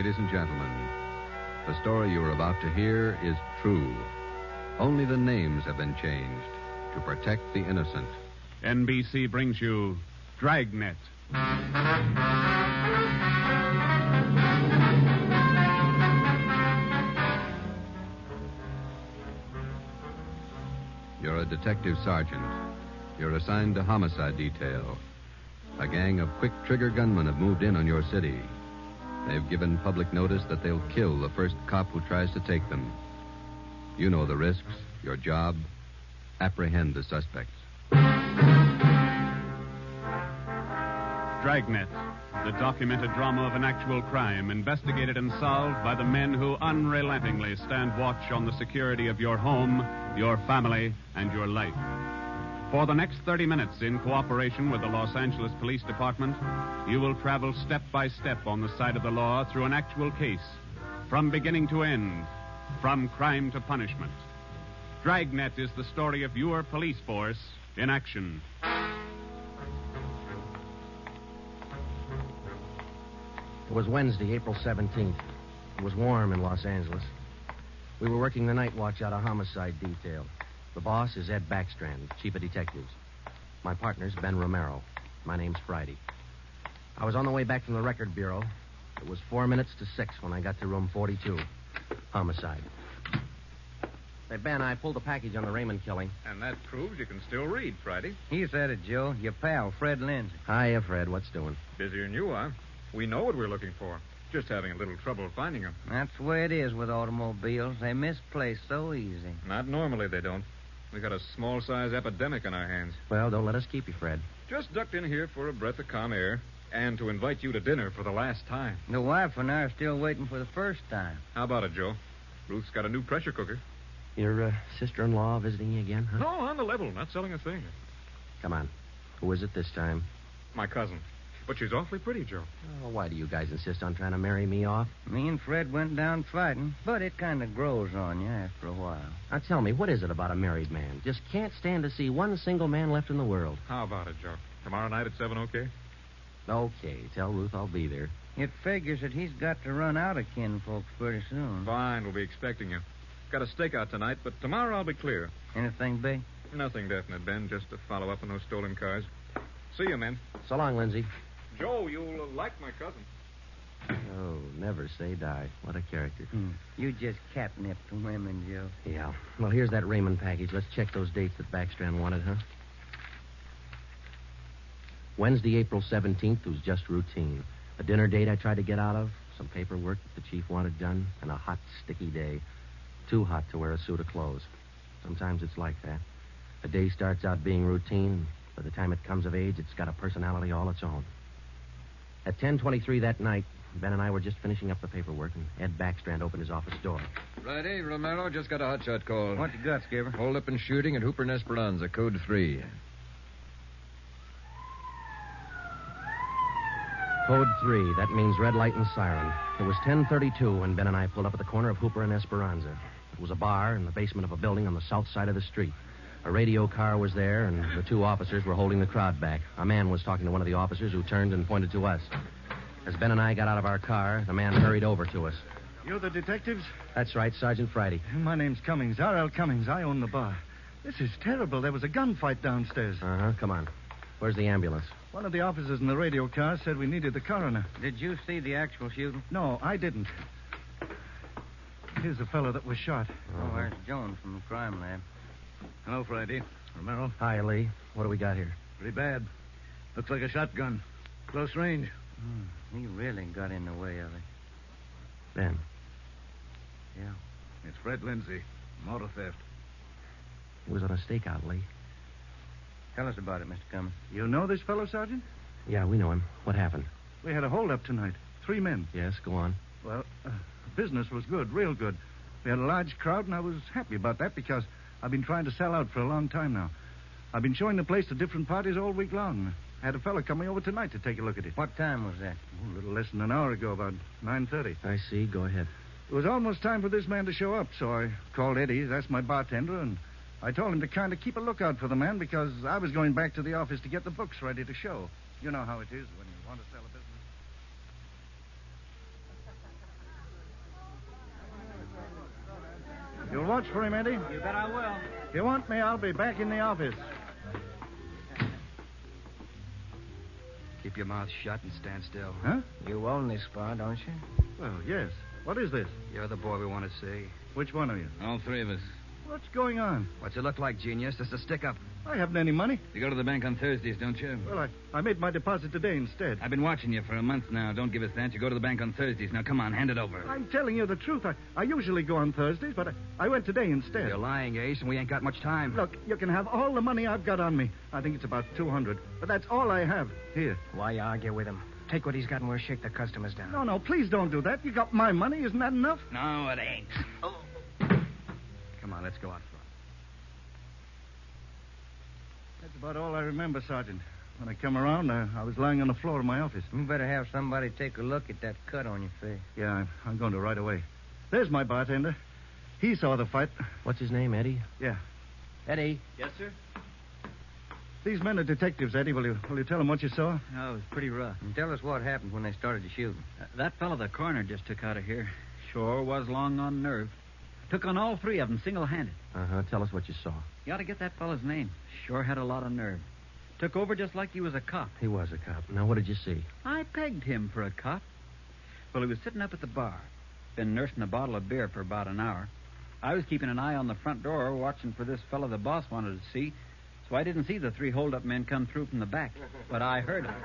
Ladies and gentlemen, the story you are about to hear is true. Only the names have been changed to protect the innocent. NBC brings you Dragnet. You're a detective sergeant. You're assigned to homicide detail. A gang of quick-trigger gunmen have moved in on your city. They've given public notice that they'll kill the first cop who tries to take them. You know the risks. Your job, apprehend the suspects. Dragnet, the documented drama of an actual crime, investigated and solved by the men who unrelentingly stand watch on the security of your home, your family, and your life. For the next 30 minutes, in cooperation with the Los Angeles Police Department, you will travel step by step on the side of the law through an actual case, from beginning to end, from crime to punishment. Dragnet is the story of your police force in action. It was Wednesday, April 17th. It was warm in Los Angeles. We were working the night watch out of homicide detail. The boss is Ed Backstrand, chief of detectives. My partner's Ben Romero. My name's Friday. I was on the way back from the record bureau. It was 4 minutes to 6 when I got to room 42. Homicide. Say, Ben, I pulled a package on the Raymond killing. And that proves you can still read, Friday. He said it, Joe. Your pal, Fred Lindsay. Hiya, Fred. What's doing? Busier than you are. We know what we're looking for. Just having a little trouble finding them. That's the way it is with automobiles. They misplace so easy. Not normally, they don't. We got a small-size epidemic on our hands. Well, don't let us keep you, Fred. Just ducked in here for a breath of calm air and to invite you to dinner for the last time. The wife and I are still waiting for the first time. How about it, Joe? Ruth's got a new pressure cooker. Your sister-in-law visiting you again, huh? No, on the level. Not selling a thing. Come on. Who is it this time? My cousin. But she's awfully pretty, Joe. Oh, why do you guys insist on trying to marry me off? Me and Fred went down fighting, but it kind of grows on you after a while. Now, tell me, what is it about a married man? Just can't stand to see one single man left in the world. How about it, Joe? Tomorrow night at 7, okay? Okay, tell Ruth I'll be there. It figures that he's got to run out of kinfolks pretty soon. Fine, we'll be expecting you. Got a stakeout tonight, but tomorrow I'll be clear. Anything big? Nothing definite, Ben. Just to follow up on those stolen cars. See you, men. So long, Lindsay. Joe, you'll like my cousin. Oh, never say die. What a character. You just catnip to women, Joe. Yeah. Well, here's that Raymond package. Let's check those dates that Backstrand wanted, huh? Wednesday, April 17th was just routine. A dinner date I tried to get out of, some paperwork that the chief wanted done, and a hot, sticky day. Too hot to wear a suit of clothes. Sometimes it's like that. A day starts out being routine. By the time it comes of age, it's got a personality all its own. At 10:23 that night, Ben and I were just finishing up the paperwork, and Ed Backstrand opened his office door. Friday, Romero, just got a hotshot call. What you got, Skipper? Hold up and shooting at Hooper and Esperanza, code 3. Code 3, that means red light and siren. It was 10:32 when Ben and I pulled up at the corner of Hooper and Esperanza. It was a bar in the basement of a building on the south side of the street. A radio car was there, and the two officers were holding the crowd back. A man was talking to one of the officers who turned and pointed to us. As Ben and I got out of our car, the man hurried over to us. You're the detectives? That's right, Sergeant Friday. My name's Cummings, R.L. Cummings. I own the bar. This is terrible. There was a gunfight downstairs. Uh-huh, come on. Where's the ambulance? One of the officers in the radio car said we needed the coroner. Did you see the actual shooting? No, I didn't. Here's the fellow that was shot. Oh, where's Jones from the crime lab? Hello, Friday. Romero. Hi, Lee. What do we got here? Pretty bad. Looks like a shotgun. Close range. He really got in the way of it. Ben. Yeah. It's Fred Lindsay. Motor theft. He was on a stakeout, Lee. Tell us about it, Mr. Cummings. You know this fellow, Sergeant? Yeah, we know him. What happened? We had a holdup tonight. 3 men. Yes, go on. Well, business was good, real good. We had a large crowd, and I was happy about that because I've been trying to sell out for a long time now. I've been showing the place to different parties all week long. I had a fellow coming over tonight to take a look at it. What time was that? A little less than an hour ago, about 9:30. I see. Go ahead. It was almost time for this man to show up, so I called Eddie, that's my bartender, and I told him to kind of keep a lookout for the man because I was going back to the office to get the books ready to show. You know how it is when you want to sell a business. You'll watch for him, Eddie? You bet I will. If you want me, I'll be back in the office. Keep your mouth shut and stand still. Huh? You own this bar, don't you? Well, yes. What is this? You're the boy we want to see. Which one of you? All three of us. What's going on? What's it look like, genius? Just a stick-up. I haven't any money. You go to the bank on Thursdays, don't you? Well, I made my deposit today instead. I've been watching you for a month now. Don't give us that. You go to the bank on Thursdays. Now, come on, hand it over. I'm telling you the truth. I usually go on Thursdays, but I went today instead. You're lying, Ace, and we ain't got much time. Look, you can have all the money I've got on me. I think it's about $200, but that's all I have. Here. Why argue with him? Take what he's got and we'll shake the customers down. No, please don't do that. You got my money. Isn't that enough? No, it ain't. Oh. Come on, let's go out front. That's about all I remember, Sergeant. When I come around, I was lying on the floor of my office. You better have somebody take a look at that cut on your face. Yeah, I'm going to right away. There's my bartender. He saw the fight. What's his name, Eddie? Yeah. Eddie. Yes, sir? These men are detectives, Eddie. Will you tell them what you saw? Oh, it was pretty rough. And tell us what happened when they started to shoot. That fellow the coroner just took out of here sure was long on nerve. Took on all three of them single-handed. Uh-huh. Tell us what you saw. You ought to get that fellow's name. Sure had a lot of nerve. Took over just like he was a cop. He was a cop. Now, what did you see? I pegged him for a cop. Well, he was sitting up at the bar. Been nursing a bottle of beer for about an hour. I was keeping an eye on the front door, watching for this fellow the boss wanted to see, so I didn't see the three hold-up men come through from the back. But I heard them.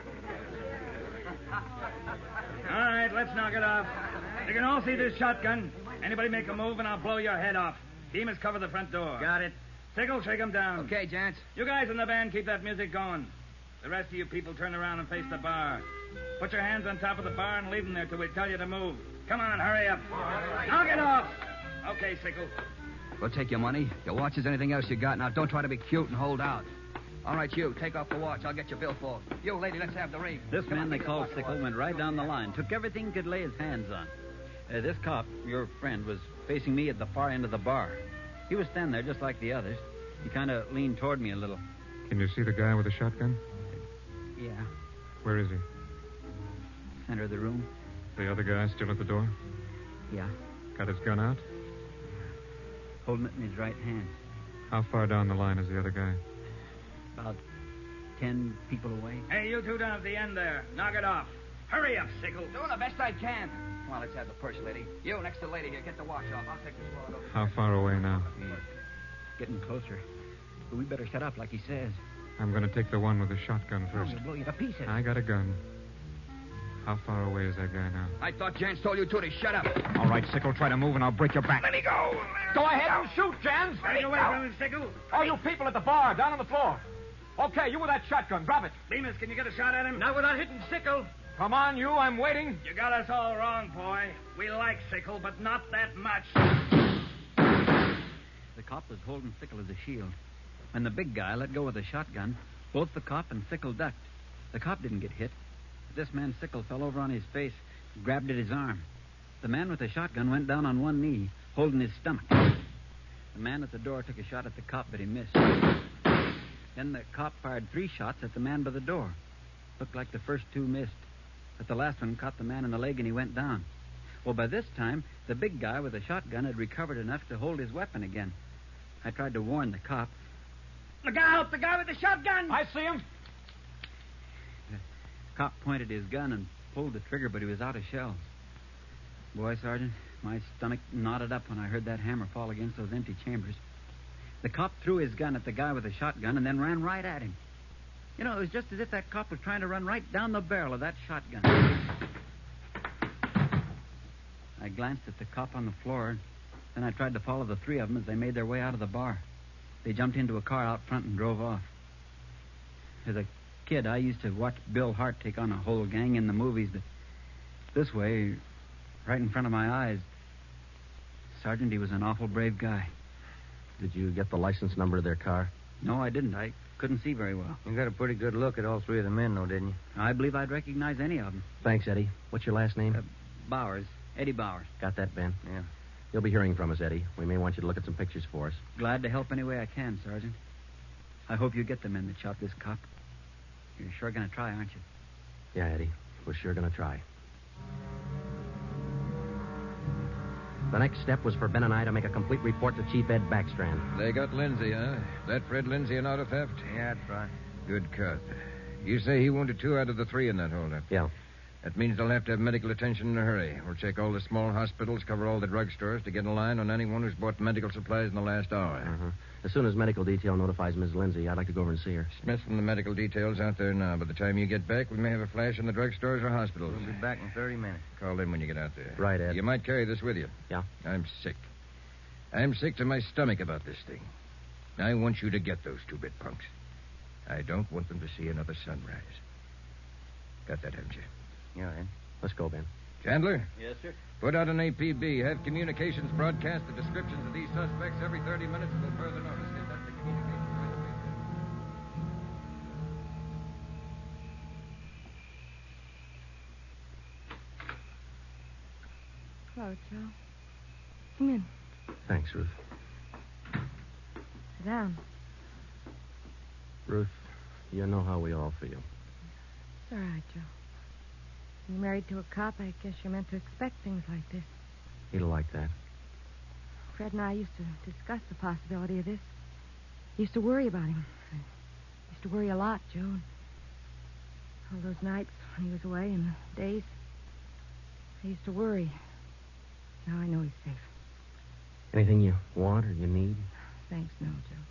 All right, let's knock it off. You can all see this shotgun. Anybody make a move, and I'll blow your head off. Demas, cover the front door. Got it. Sickle, shake him down. Okay, gents. You guys in the band, keep that music going. The rest of you people turn around and face the bar. Put your hands on top of the bar and leave them there till we tell you to move. Come on, hurry up. Knock it off. Okay, Sickle. We'll take your money, your watches, anything else you got. Now, don't try to be cute and hold out. All right, you, take off the watch. I'll get your billfold. You, lady, let's have the ring. This man they called Sickle went right down the line. Took everything he could lay his hands on. This cop, your friend, was facing me at the far end of the bar. He was standing there just like the others. He kind of leaned toward me a little. Can you see the guy with the shotgun? Yeah, Where is he? center of the room. The other guy still at the door? Yeah, Got his gun out? holding it in his right hand. How far down the line is the other guy? About 10 people away. Hey, you two down at the end there. Knock it off. Hurry up, Sickle. Doing the best I can. Come on, let's have the purse, lady. You, next to the lady here, get the watch off. I'll take this wallet over. How far away now? Getting closer. But we better set up like he says. I'm going to take the one with the shotgun first. He'll blow you to pieces. I got a gun. How far away is that guy now? I thought Jans told you to shut up. All right, Sickle, try to move and I'll break your back. Let me go. Go ahead and shoot, Jans. Take away from him, Sickle. All you people at the bar, down on the floor. Okay, you with that shotgun, grab it. Demas, can you get a shot at him? Not without hitting Sickle. Come on, you, I'm waiting. You got us all wrong, boy. We like Sickle, but not that much. The cop was holding Sickle as a shield. When the big guy let go of the shotgun, both the cop and Sickle ducked. The cop didn't get hit. This man Sickle fell over on his face, grabbed at his arm. The man with the shotgun went down on one knee, holding his stomach. The man at the door took a shot at the cop, but he missed. Then the cop fired 3 shots at the man by the door. Looked like the first 2 missed, but the last one caught the man in the leg and he went down. Well, by this time, the big guy with the shotgun had recovered enough to hold his weapon again. I tried to warn the cop. Look out! The guy with the shotgun! I see him. The cop pointed his gun and pulled the trigger, but he was out of shells. Boy, Sergeant, my stomach knotted up when I heard that hammer fall against those empty chambers. The cop threw his gun at the guy with the shotgun and then ran right at him. You know, it was just as if that cop was trying to run right down the barrel of that shotgun. I glanced at the cop on the floor, then I tried to follow the 3 of them as they made their way out of the bar. They jumped into a car out front and drove off. As a kid, I used to watch Bill Hart take on a whole gang in the movies, but this way, right in front of my eyes, Sergeant, he was an awful brave guy. Did you get the license number of their car? No, I didn't. I couldn't see very well. You got a pretty good look at all 3 of the men, though, didn't you? I believe I'd recognize any of them. Thanks, Eddie. What's your last name? Bowers. Eddie Bowers. Got that, Ben? Yeah. You'll be hearing from us, Eddie. We may want you to look at some pictures for us. Glad to help any way I can, Sergeant. I hope you get the men that shot this cop. You're sure going to try, aren't you? Yeah, Eddie. We're sure going to try. The next step was for Ben and I to make a complete report to Chief Ed Backstrand. They got Lindsay, huh? That Fred Lindsay an auto theft? Yeah, that's right. Good cut. You say he wounded 2 out of the 3 in that holdup. Yeah. That means they'll have to have medical attention in a hurry. We'll check all the small hospitals, cover all the drugstores to get a line on anyone who's bought medical supplies in the last hour. Uh-huh. As soon as medical detail notifies Miss Lindsay, I'd like to go over and see her. Smith from the medical detail's out there now. By the time you get back, we may have a flash in the drugstores or hospitals. We'll be back in 30 minutes. Call in when you get out there. Right, Ed. You might carry this with you. Yeah? I'm sick. I'm sick to my stomach about this thing. I want you to get those 2-bit punks. I don't want them to see another sunrise. Got that, haven't you? Yeah, Ed. Let's go, Ben. Chandler? Yes, sir. Put out an APB. Have communications broadcast the descriptions of these suspects every 30 minutes until further notice. Get that to communications right away. Hello, Joe. Come in. Thanks, Ruth. Sit down. Ruth, you know how we all feel. It's all right, Joe. You're married to a cop. I guess you're meant to expect things like this. He'd like that. Fred and I used to discuss the possibility of this. Used to worry about him. I used to worry a lot, Joe. All those nights when he was away and the days, I used to worry. Now I know he's safe. Anything you want or you need? Thanks, no, Joe.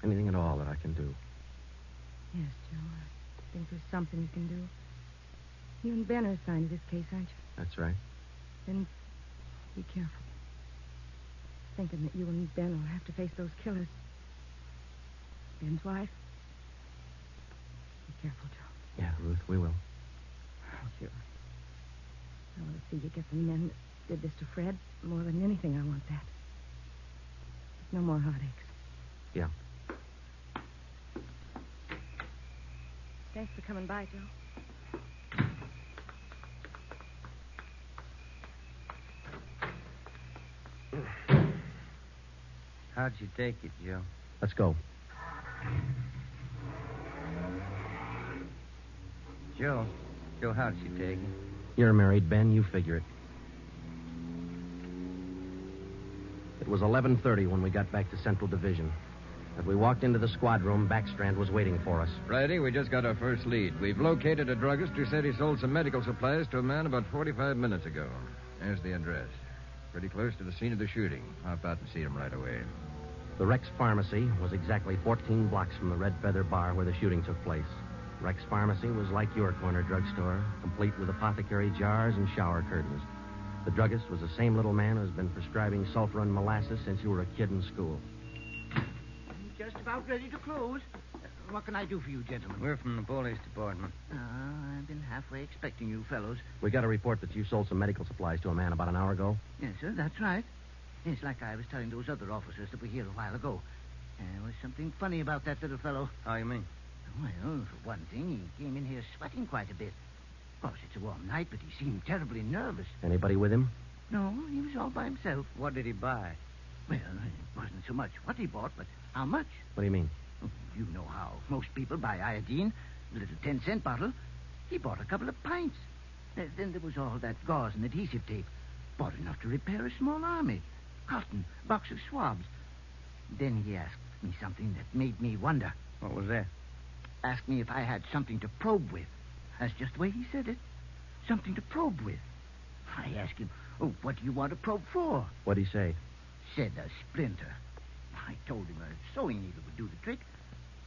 Anything at all that I can do? Yes, Joe. I think there's something you can do. You and Ben are assigned to this case, aren't you? That's right. Then be careful. Thinking that you and Ben will have to face those killers. Ben's wife. Be careful, Joe. Yeah, Ruth, we will. Oh, sure. I want to see you get the men that did this to Fred. More than anything, I want that. No more heartaches. Yeah. Thanks for coming by, Joe. How'd you take it, Joe? Let's go. Joe, how'd she take it? You're married, Ben. You figure it. It was 11:30 when we got back to Central Division. As we walked into the squad room, Backstrand was waiting for us. Friday, we just got our first lead. We've located a druggist who said he sold some medical supplies to a man about 45 minutes ago. There's the address. Pretty close to the scene of the shooting. Hop out and see him right away. The Rex Pharmacy was exactly 14 blocks from the Red Feather Bar where the shooting took place. Rex Pharmacy was like your corner drugstore, complete with apothecary jars and shower curtains. The druggist was the same little man who's been prescribing sulfur and molasses since you were a kid in school. Just about ready to close. What can I do for you, gentlemen? We're from the police department. I've been halfway expecting you fellows. We got a report that you sold some medical supplies to a man about an hour ago. Yes, sir, that's right. It's like I was telling those other officers that were here a while ago. There was something funny about that little fellow. How you mean? Well, for one thing, he came in here sweating quite a bit. Of course, it's a warm night, but he seemed terribly nervous. Anybody with him? No, he was all by himself. What did he buy? Well, it wasn't so much what he bought, but how much. What do you mean? You know how most people buy iodine, a little 10-cent bottle. He bought a couple of pints. Then there was all that gauze and adhesive tape. Bought enough to repair a small army. Cotton, box of swabs. Then he asked me something that made me wonder. What was that? Asked me if I had something to probe with. That's just the way he said it. Something to probe with. I asked him, what do you want to probe for? What'd he say? Said a splinter. I told him a sewing needle would do the trick.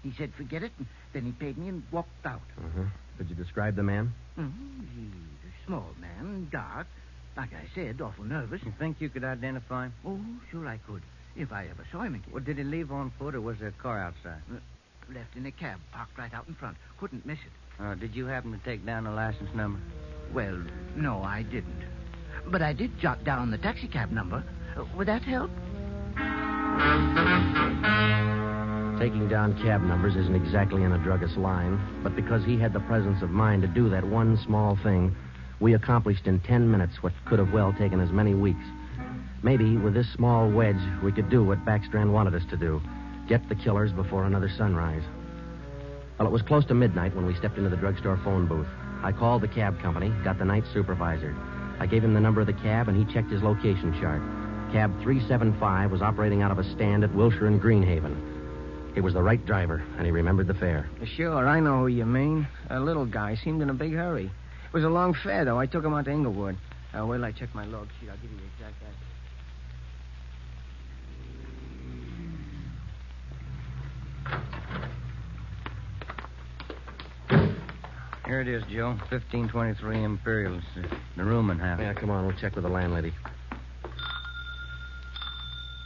He said forget it, and then he paid me and walked out. Uh-huh. Could you describe the man? He's a small man, dark. Like I said, awful nervous. You think you could identify him? Oh, sure I could. If I ever saw him again. Well, did he leave on foot, or was there a car outside? Left in a cab, parked right out in front. Couldn't miss it. Did you happen to take down the license number? Well, no, I didn't. But I did jot down the taxicab number. Would that help? Taking down cab numbers isn't exactly in a druggist's line, but because he had the presence of mind to do that one small thing, we accomplished in 10 minutes what could have well taken as many weeks. Maybe with this small wedge, we could do what Backstrand wanted us to do. Get the killers before another sunrise. Well, it was close to midnight when we stepped into the drugstore phone booth. I called the cab company, got the night supervisor. I gave him the number of the cab, and he checked his location chart. Cab 375 was operating out of a stand at Wilshire and Greenhaven. He was the right driver, and he remembered the fare. Sure, I know who you mean. A little guy seemed in a big hurry. It was a long fare, though. I took him out to Inglewood. Wait till I check my log sheet. I'll give you the exact address. Here it is, Joe. 1523 Imperial. It's the rooming house. Yeah, come on. We'll check with the landlady.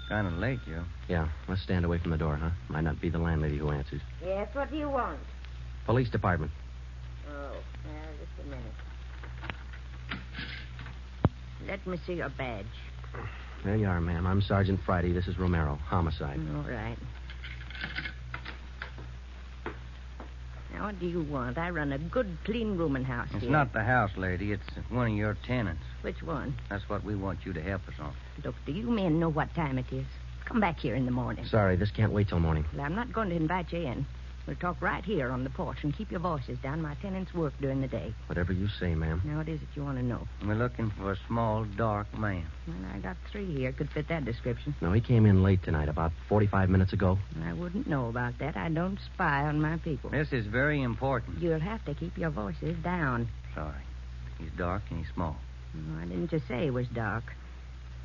Kind of late, Joe. Yeah, let's stand away from the door, huh? Might not be the landlady who answers. Yes, what do you want? Police department. Oh, just a minute. Let me see your badge. There you are, ma'am. I'm Sergeant Friday. This is Romero. Homicide. All right. Now, what do you want? I run a good, clean rooming house It's here. not the house, lady. It's one of your tenants. Which one? That's what we want you to help us on. Look, do you men know what time it is? Come back here in the morning. Sorry, this can't wait till morning. Well, I'm not going to invite you in. We'll talk right here on the porch and keep your voices down. My tenants work during the day. Whatever you say, ma'am. Now, what is it you want to know? We're looking for a small, dark man. Well, I got 3 here. Could fit that description. No, he came in late tonight, about 45 minutes ago. I wouldn't know about that. I don't spy on my people. This is very important. You'll have to keep your voices down. Sorry. He's dark and he's small. Oh, I didn't just say he was dark.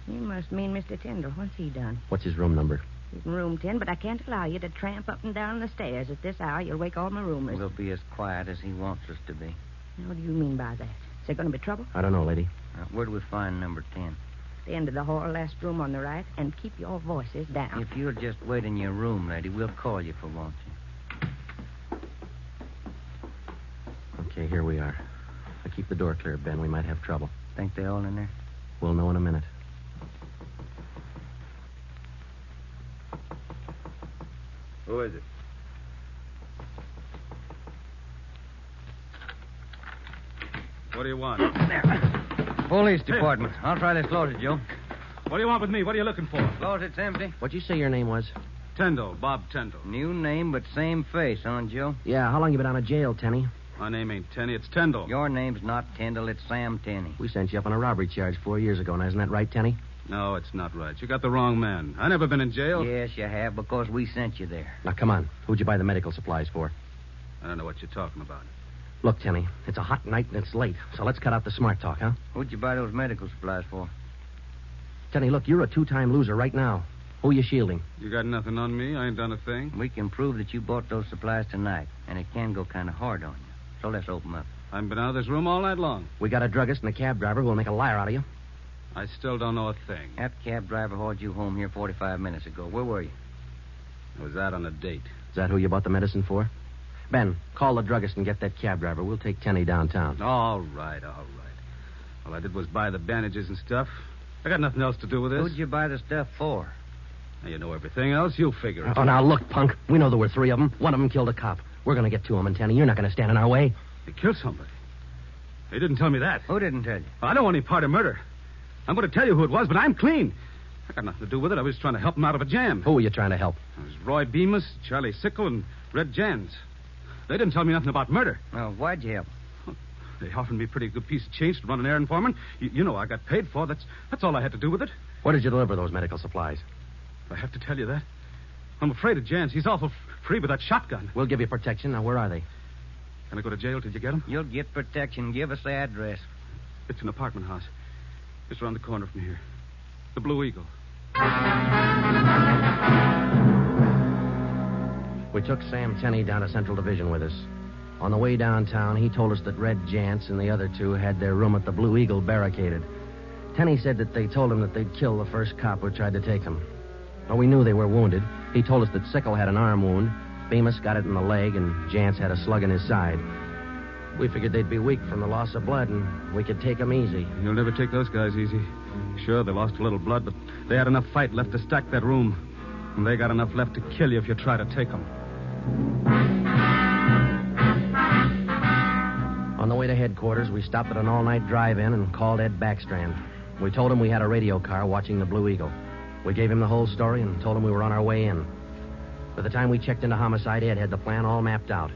You must mean Mr. Tyndall. What's he done? What's his room number? He's in room 10, but I can't allow you to tramp up and down the stairs. At this hour, you'll wake all my roomers. We'll be as quiet as he wants us to be. Now, what do you mean by that? Is there going to be trouble? I don't know, lady. Where do we find number 10? The end of the hall, last room on the right, and keep your voices down. If you'll just wait in your room, lady, we'll call you for want you. Okay, here we are. Now keep the door clear, Ben. We might have trouble. Think they all in there? We'll know in a minute. Who is it? What do you want? Police department. I'll try this closet, Joe. What do you want with me? What are you looking for? Closet's empty. What'd you say your name was? Tyndall, Bob Tyndall. New name, but same face, huh, Joe? Yeah, how long you been out of jail, Tenny? My name ain't Tenney, it's Tyndall. Your name's not Tyndall, it's Sam Tenney. We sent you up on a robbery charge 4 years ago. Now, isn't that right, Tenny? No, it's not right. You got the wrong man. I never been in jail. Yes, you have, because we sent you there. Now, come on. Who'd you buy the medical supplies for? I don't know what you're talking about. Look, Tenny, it's a hot night and it's late, so let's cut out the smart talk, huh? Who'd you buy those medical supplies for? Tenny, look, you're a two-time loser right now. Who are you shielding? You got nothing on me. I ain't done a thing. We can prove that you bought those supplies tonight, and it can go kind of hard on you. So let's open up. I haven't been out of this room all night long. We got a druggist and a cab driver who will make a liar out of you. I still don't know a thing. That cab driver hauled you home here 45 minutes ago. Where were you? I was out on a date. Is that who you bought the medicine for? Ben, call the druggist and get that cab driver. We'll take Tenny downtown. All right. All I did was buy the bandages and stuff. I got nothing else to do with this. Who'd you buy the stuff for? Now, you know everything else. You figure it. Oh, now, look, punk. We know there were 3 of them. One of them killed a cop. We're going to get to him, and Tenny, you're not going to stand in our way. He killed somebody. He didn't tell me that. Who didn't tell you? I don't want any part of murder. I'm going to tell you who it was, but I'm clean. I got nothing to do with it. I was trying to help him out of a jam. Who were you trying to help? It was Roy Bemis, Charlie Sickle, and Red Jans. They didn't tell me nothing about murder. Well, why'd you help? They offered me a pretty good piece of change to run an errand for them. You know I got paid for. That's all I had to do with it. Where did you deliver those medical supplies? I have to tell you that. I'm afraid of Jans. He's awful free with that shotgun. We'll give you protection. Now, where are they? Can I go to jail till you get them? You'll get protection. Give us the address. It's an apartment house. Just around the corner from here. The Blue Eagle. We took Sam Tenney down to Central Division with us. On the way downtown, he told us that Red Jantz and the other 2 had their room at the Blue Eagle barricaded. Tenney said that they told him that they'd kill the first cop who tried to take them. Well, we knew they were wounded. He told us that Sickle had an arm wound, Bemis got it in the leg, and Jantz had a slug in his side. We figured they'd be weak from the loss of blood, and we could take them easy. You'll never take those guys easy. Sure, they lost a little blood, but they had enough fight left to stack that room. And they got enough left to kill you if you try to take them. On the way to headquarters, we stopped at an all-night drive-in and called Ed Backstrand. We told him we had a radio car watching the Blue Eagle. We gave him the whole story and told him we were on our way in. By the time we checked into homicide, Ed had the plan all mapped out.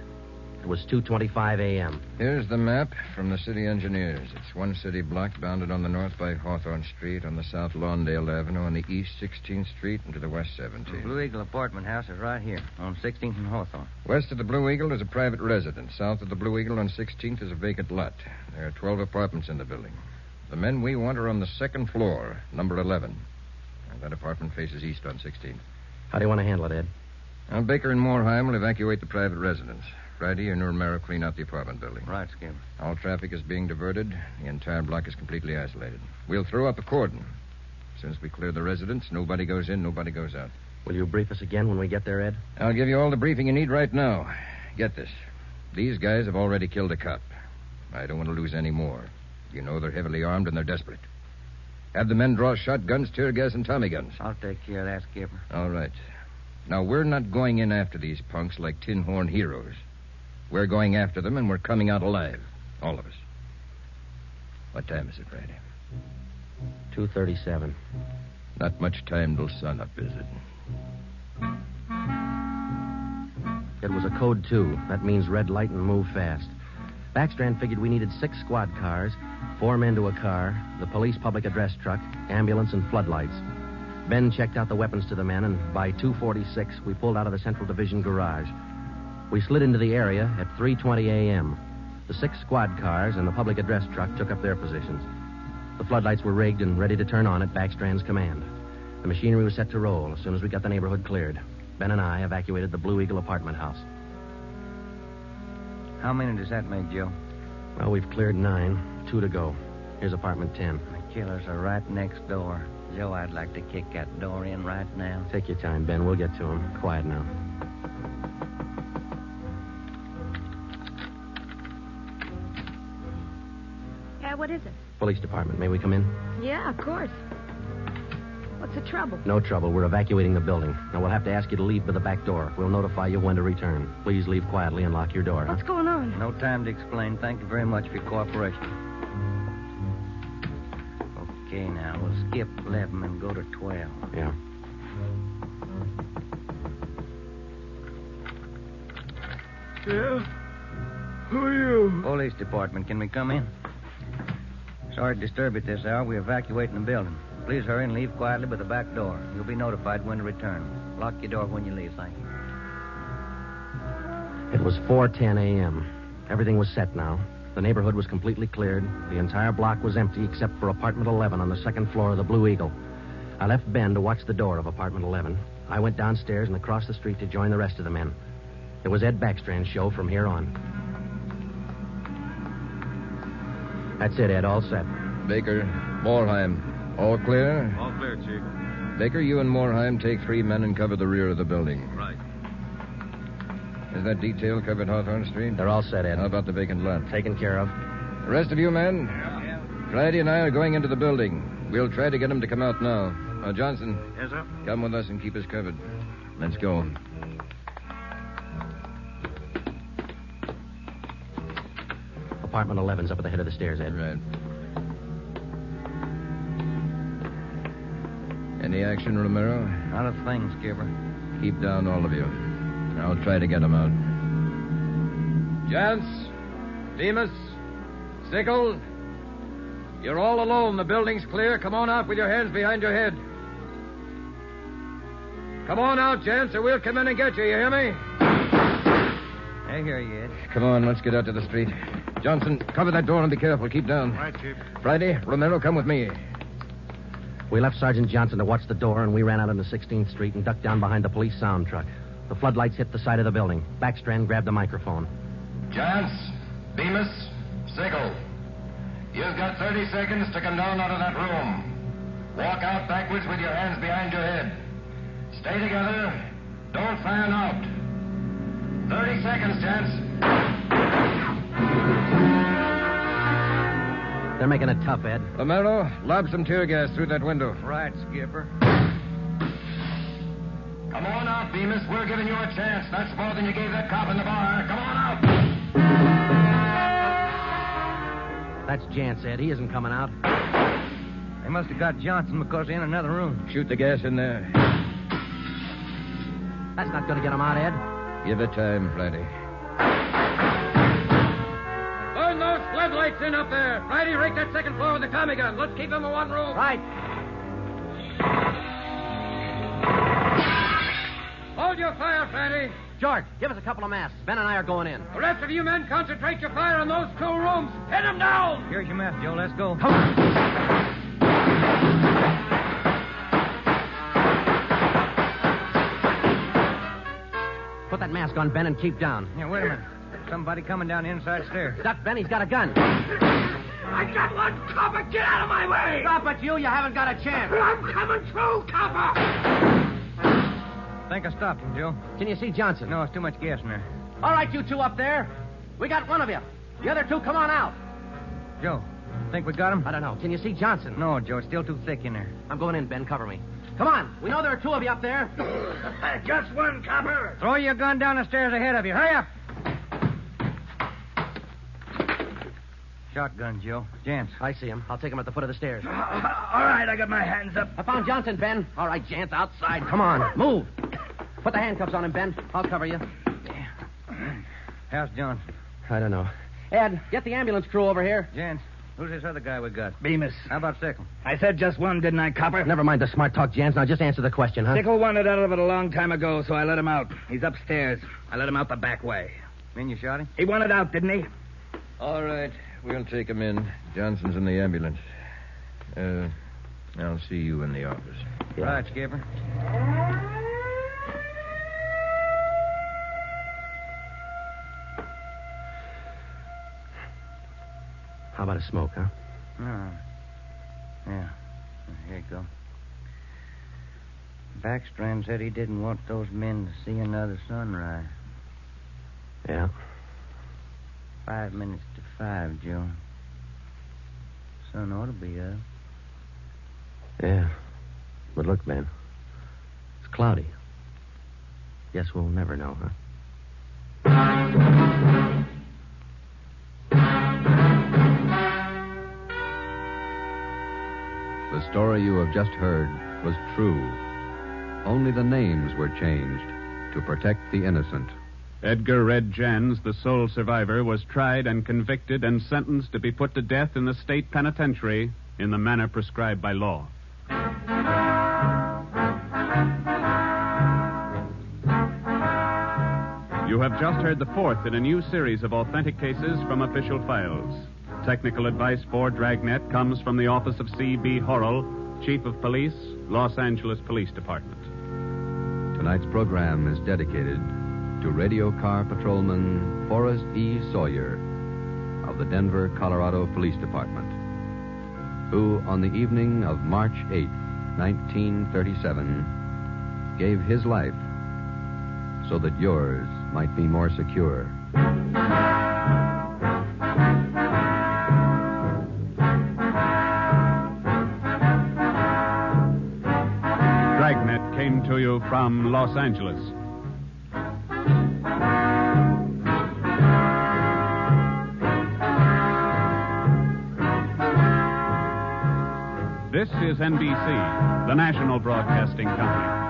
It was 2:25 a.m. Here's the map from the city engineers. It's one city block bounded on the north by Hawthorne Street, on the south Lawndale Avenue, on the east 16th Street, and to the west 17th. The Blue Eagle apartment house is right here on 16th and Hawthorne. West of the Blue Eagle is a private residence. South of the Blue Eagle on 16th is a vacant lot. There are 12 apartments in the building. The men we want are on the second floor, number 11. And that apartment faces east on 16th. How do you want to handle it, Ed? Now, Baker and Moorheim will evacuate the private residence. Friday, you and Romero clean out the apartment building. Right, Skipper. All traffic is being diverted. The entire block is completely isolated. We'll throw up a cordon. As soon as we clear the residence, nobody goes in, nobody goes out. Will you brief us again when we get there, Ed? I'll give you all the briefing you need right now. Get this. These guys have already killed a cop. I don't want to lose any more. You know they're heavily armed and they're desperate. Have the men draw shotguns, tear gas, and Tommy guns. I'll take care of that, Skipper. All right. Now, we're not going in after these punks like tin horn heroes. We're going after them, and we're coming out alive. All of us. What time is it, Friday? 2:37. Not much time till sunup, is it? It was a code 2. That means red light and move fast. Backstrand figured we needed 6 squad cars, 4 men to a car, the police public address truck, ambulance, and floodlights. Ben checked out the weapons to the men, and by 2:46, we pulled out of the Central Division garage. We slid into the area at 3:20 a.m. The 6 squad cars and the public address truck took up their positions. The floodlights were rigged and ready to turn on at Backstrand's command. The machinery was set to roll as soon as we got the neighborhood cleared. Ben and I evacuated the Blue Eagle apartment house. How many does that make, Joe? Well, we've cleared 9. 2 to go. Here's apartment 10. The killers are right next door. Joe, I'd like to kick that door in right now. Take your time, Ben. We'll get to him. Quiet now. Yeah, what is it? Police department. May we come in? Yeah, of course. What's the trouble? No trouble. We're evacuating the building. Now, we'll have to ask you to leave by the back door. We'll notify you when to return. Please leave quietly and lock your door. What's going on? No time to explain. Thank you very much for your cooperation. Okay, now, we'll skip 11 and go to 12. Yeah. Yeah? Who are you? Police department. Can we come in? Sorry to disturb you at this hour. We're evacuating the building. Please hurry and leave quietly by the back door. You'll be notified when to return. Lock your door when you leave, thank you. It was 4:10 a.m. Everything was set now. The neighborhood was completely cleared. The entire block was empty except for apartment 11 on the second floor of the Blue Eagle. I left Ben to watch the door of apartment 11. I went downstairs and across the street to join the rest of the men. It was Ed Backstrand's show from here on. That's it, Ed. All set. Baker, Moorheim. All clear? All clear, Chief. Baker, you and Moorheim take 3 men and cover the rear of the building. Right. Is that detail covered Hawthorne Street? They're all set, Ed. How about the vacant lot? Taken care of. The rest of you men? Yeah. Friday and I are going into the building. We'll try to get him to come out now. Johnson. Yes, sir? Come with us and keep us covered. Let's go. Apartment 11's up at the head of the stairs, Ed. Right. Any action, Romero? Not a thing, Skipper. Keep down, all of you. I'll try to get him out. Gents, Demas, Sickle, you're all alone. The building's clear. Come on out with your hands behind your head. Come on out, gents, or we'll come in and get you. You hear me? I hear you, Ed. Come on, let's get out to the street. Johnson, cover that door and be careful. Keep down. Right, Chief. Friday, Romero, come with me. We left Sergeant Johnson to watch the door, and we ran out into 16th Street and ducked down behind the police sound truck. The floodlights hit the side of the building. Backstrand grabbed the microphone. Chance, Bemis, Sickle. You've got 30 seconds to come down out of that room. Walk out backwards with your hands behind your head. Stay together. Don't fan out. 30 seconds, Chance. They're making it tough, Ed. Romero, lob some tear gas through that window. Right, Skipper. Come on out, Bemis. We're giving you a chance. That's more than you gave that cop in the bar. Come on out. That's Jance, Ed. He isn't coming out. They must have got Johnson because they're in another room. Shoot the gas in there. That's not going to get him out, Ed. Give it time, Friday. Floodlights in up there. Friday, rake that second floor with the Tommy gun. Let's keep them in one room. Right. Hold your fire, Friday. George, give us a couple of masks. Ben and I are going in. The rest of you men concentrate your fire on those 2 rooms. Pin them down. Here's your mask, Joe. Let's go. Come on. Put that mask on, Ben, and keep down. Yeah, wait a minute. Somebody coming down the inside stairs. Duck, Ben, he's got a gun. I got one, copper. Get out of my way. Stop it, you. You haven't got a chance. I'm coming through, copper. I think I stopped him, Joe. Can you see Johnson? No, it's too much gas in there. All right, you 2 up there. We got one of you. The other 2, come on out. Joe, think we got him? I don't know. Can you see Johnson? No, Joe. It's still too thick in there. I'm going in, Ben. Cover me. Come on. We know there are 2 of you up there. Just one, copper. Throw your gun down the stairs ahead of you. Hurry up. Shotgun, Joe. Jance. I see him. I'll take him at the foot of the stairs. All right, I got my hands up. I found Johnson, Ben. All right, Jance, outside. Come on. Move. Put the handcuffs on him, Ben. I'll cover you. How's Johnson? I don't know. Ed, get the ambulance crew over here. Jance, who's this other guy we got? Bemis. How about Sickle? I said just one, didn't I, copper? Never mind the smart talk, Jance. Now just answer the question, huh? Sickle wanted out of it a long time ago, so I let him out. He's upstairs. I let him out the back way. Mean you shot him? He wanted out, didn't he? All right. We'll take him in. Johnson's in the ambulance. I'll see you in the office. Yeah. Right, Skipper. How about a smoke, huh? Yeah. Here you go. Backstrand said he didn't want those men to see another sunrise. Yeah. 5 minutes to 5, Joe. Sun ought to be up. Yeah. But look, Ben. It's cloudy. Guess we'll never know, huh? The story you have just heard was true. Only the names were changed to protect the innocent. Edgar Red Jans, the sole survivor, was tried and convicted and sentenced to be put to death in the state penitentiary in the manner prescribed by law. You have just heard the 4th in a new series of authentic cases from official files. Technical advice for Dragnet comes from the office of C.B. Horrell, Chief of Police, Los Angeles Police Department. Tonight's program is dedicated to radio car patrolman Forrest E. Sawyer of the Denver, Colorado Police Department, who on the evening of March 8, 1937, gave his life so that yours might be more secure. Dragnet came to you from Los Angeles. This is NBC, the national broadcasting company.